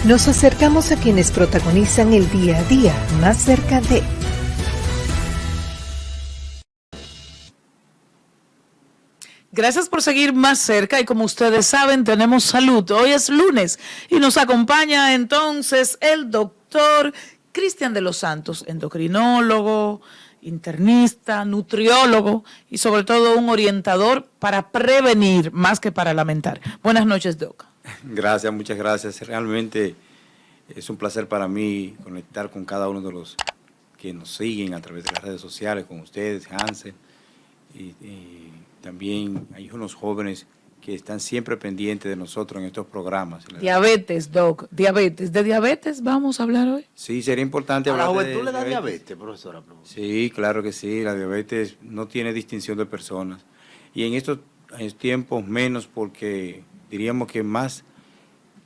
Nos acercamos a quienes protagonizan el día a día más cerca de... Gracias por seguir más cerca y como ustedes saben tenemos salud. Hoy es lunes y nos acompaña entonces el doctor Cristian de los Santos, endocrinólogo, internista, nutriólogo y sobre todo un orientador para prevenir más que para lamentar. Buenas noches, Doc. Gracias, muchas gracias. Realmente es un placer para mí conectar con cada uno de los que nos siguen a través de las redes sociales, con ustedes, Hansel, y también hay unos jóvenes que están siempre pendientes de nosotros en estos programas. Diabetes, Doc, diabetes. ¿De diabetes vamos a hablar hoy? Sí, sería importante hablar de diabetes. ¿A la juventud le da diabetes, profesora? Sí, claro que sí, la diabetes no tiene distinción de personas. Y en estos tiempos menos porque diríamos que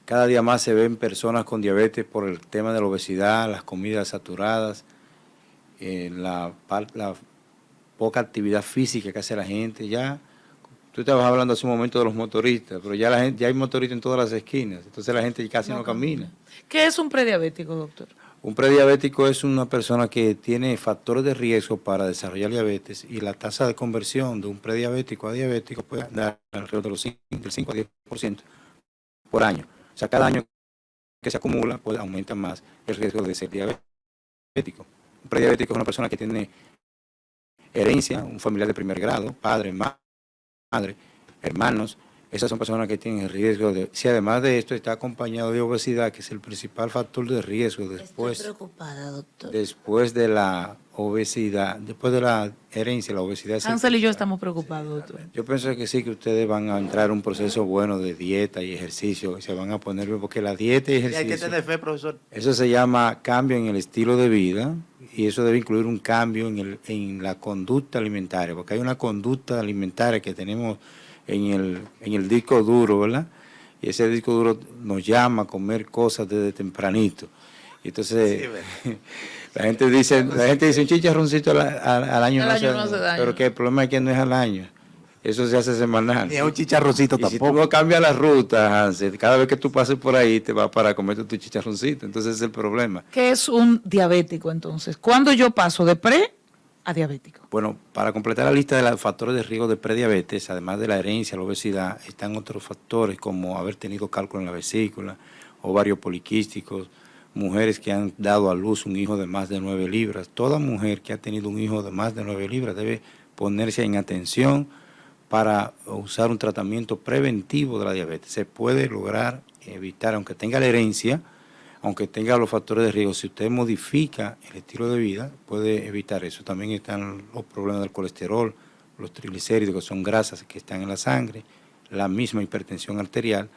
cada día más se ven personas con diabetes por el tema de la obesidad, las comidas saturadas, la poca actividad física que hace la gente. Ya tú estabas hablando hace un momento de los motoristas, pero ya hay motoristas en todas las esquinas, entonces la gente casi no camina. ¿Qué es un prediabético, doctor? Un prediabético es una persona que tiene factores de riesgo para desarrollar diabetes y la tasa de conversión de un prediabético a diabético puede andar alrededor de del 5 a 10% por año. O sea, cada año que se acumula, pues aumenta más el riesgo de ser diabético. Un prediabético es una persona que tiene herencia, un familiar de primer grado, padre, madre, hermanos. Esas son personas que tienen el riesgo de... Si además de esto está acompañado de obesidad, que es el principal factor de riesgo después... Estoy preocupada, doctor. Después de la obesidad, después de la herencia, la obesidad... Hansel y yo estamos preocupados, doctor. Yo pienso que sí, que ustedes van a entrar en un proceso bueno de dieta y ejercicio, y se van a poner bien, porque la dieta y ejercicio... Y hay que tener fe, profesor. Eso se llama cambio en el estilo de vida, y eso debe incluir un cambio en la conducta alimentaria, porque hay una conducta alimentaria que tenemos en el disco duro, ¿verdad? Y ese disco duro nos llama a comer cosas desde tempranito. Y entonces sí, la gente dice un chicharroncito al año no hace daño, pero que el problema es que no es al año. Eso se hace semanal. Ni es un chicharroncito y tampoco. Si tú no cambias la ruta, Hansel, cada vez que tú pases por ahí te vas para comerte tu chicharroncito. Entonces ese es el problema. ¿Qué es un diabético entonces? ¿Cuándo yo paso de pre a diabético? Bueno, para completar la lista de los factores de riesgo de prediabetes, además de la herencia, la obesidad, están otros factores como haber tenido cálculo en la vesícula, ovarios poliquísticos, mujeres que han dado a luz un hijo de más de 9 libras. Toda mujer que ha tenido un hijo de más de 9 libras debe ponerse en atención para usar un tratamiento preventivo de la diabetes. Se puede lograr evitar, aunque tenga la herencia, aunque tenga los factores de riesgo, si usted modifica el estilo de vida, puede evitar eso. También están los problemas del colesterol, los triglicéridos, que son grasas que están en la sangre, la misma hipertensión arterial.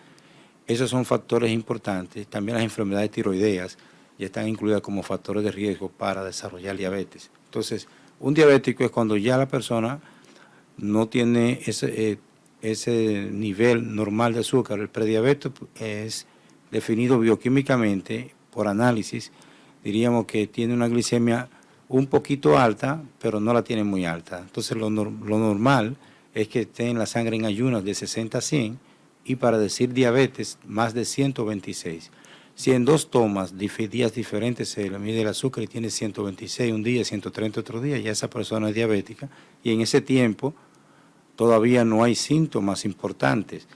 Esos son factores importantes. También las enfermedades tiroideas ya están incluidas como factores de riesgo para desarrollar diabetes. Entonces, un diabético es cuando ya la persona no tiene ese nivel normal de azúcar. El prediabetes es definido bioquímicamente por análisis. Diríamos que tiene una glicemia un poquito alta, pero no la tiene muy alta. Entonces lo normal es que esté en la sangre en ayunas de 60 a 100 y para decir diabetes más de 126. Si en 2 tomas, días diferentes, se le mide el azúcar y tiene 126 un día, 130 otro día, ya esa persona es diabética y en ese tiempo todavía no hay síntomas importantes.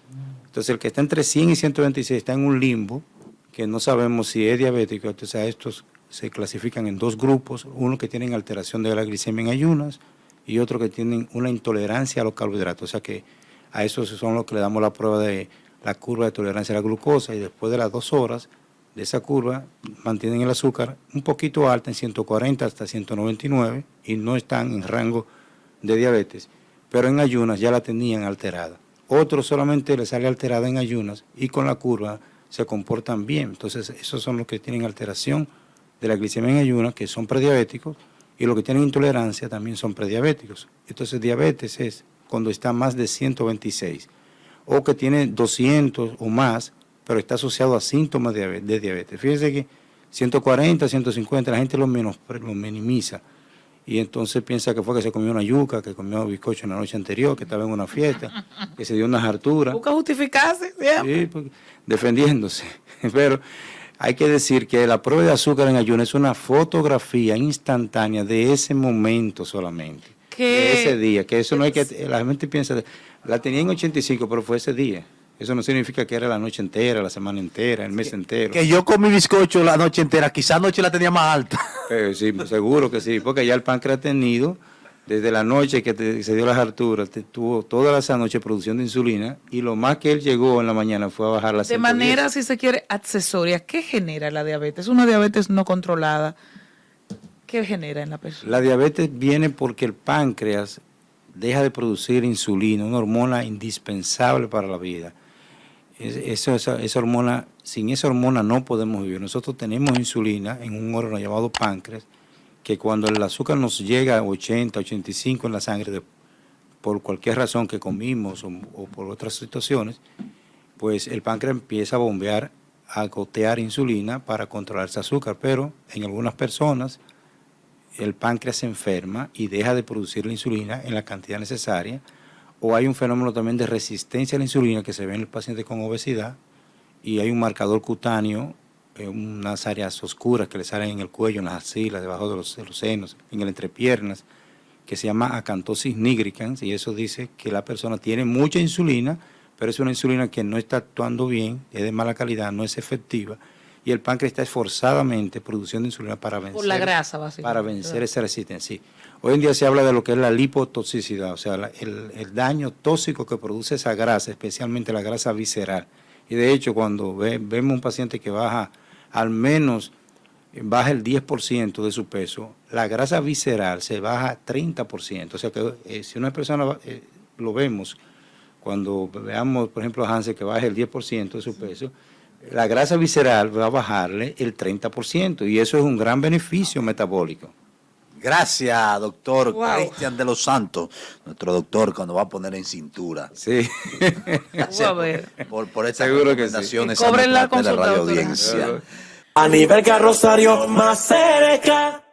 Entonces el que está entre 100 y 126 está en un limbo que no sabemos si es diabético. Entonces a estos se clasifican en 2 grupos, uno que tienen alteración de la glicemia en ayunas y otro que tienen una intolerancia a los carbohidratos. O sea que a esos son los que le damos la prueba de la curva de tolerancia a la glucosa y después de las 2 horas de esa curva mantienen el azúcar un poquito alta en 140 hasta 199 y no están en rango de diabetes, pero en ayunas ya la tenían alterada. Otros solamente les sale alterada en ayunas y con la curva se comportan bien. Entonces esos son los que tienen alteración de la glicemia en ayunas, que son prediabéticos, y los que tienen intolerancia también son prediabéticos. Entonces diabetes es cuando está más de 126 o que tiene 200 o más, pero está asociado a síntomas de diabetes. Fíjense que 140, 150, la gente lo minimiza. Y entonces piensa que fue que se comió una yuca, que comió bizcocho en la noche anterior, que estaba en una fiesta, que se dio unas harturas. Busca justificarse, siempre. Sí, defendiéndose. Pero Hay que decir que la prueba de azúcar en ayuno es una fotografía instantánea de ese momento solamente. De ese día, que eso no hay que, la gente piensa, la tenía en 85, pero fue ese día. Eso no significa que era la noche entera, la semana entera, el mes entero. Que yo comí bizcocho la noche entera, quizás anoche la tenía más alta. Sí, seguro que sí, porque ya el páncreas ha tenido, desde la noche que se dio las harturas, tuvo toda esa noche producción de insulina, y lo más que él llegó en la mañana fue a bajar la 110. De manera, si se quiere, accesoria, ¿qué genera la diabetes? Una diabetes no controlada, ¿qué genera en la persona? La diabetes viene porque el páncreas deja de producir insulina, una hormona indispensable para la vida. Esa hormona, sin esa hormona no podemos vivir. Nosotros tenemos insulina en un órgano llamado páncreas, que cuando el azúcar nos llega a 80, 85 en la sangre, por cualquier razón que comimos o por otras situaciones, pues el páncreas empieza a bombear, a gotear insulina para controlar ese azúcar, pero en algunas personas el páncreas se enferma y deja de producir la insulina en la cantidad necesaria, o hay un fenómeno también de resistencia a la insulina que se ve en el paciente con obesidad, y hay un marcador cutáneo, unas áreas oscuras que le salen en el cuello, en las axilas, debajo de los senos, en el entrepiernas, que se llama acantosis nigricans, y eso dice que la persona tiene mucha insulina, pero es una insulina que no está actuando bien, es de mala calidad, no es efectiva, y el páncreas está esforzadamente produciendo insulina para vencer. Por la grasa, básicamente. Para vencer esa resistencia, sí. Hoy en día se habla de lo que es la lipotoxicidad, o sea, el daño tóxico que produce esa grasa, especialmente la grasa visceral. Y de hecho, cuando vemos un paciente que baja al menos baja el 10% de su peso, la grasa visceral se baja 30%. O sea que si una persona lo vemos, cuando veamos, por ejemplo, a Hansel que baja el 10% de su peso, la grasa visceral va a bajarle el 30%, y eso es un gran beneficio metabólico. Gracias, doctor Wow. Cristian de los Santos, nuestro doctor cuando va a poner en cintura. Sí. A ver. Por estas Seguro que sí. recomendaciones Que cobren la a nuestra consulta, radio doctora. audiencia. A nivel que Rosario más cerca.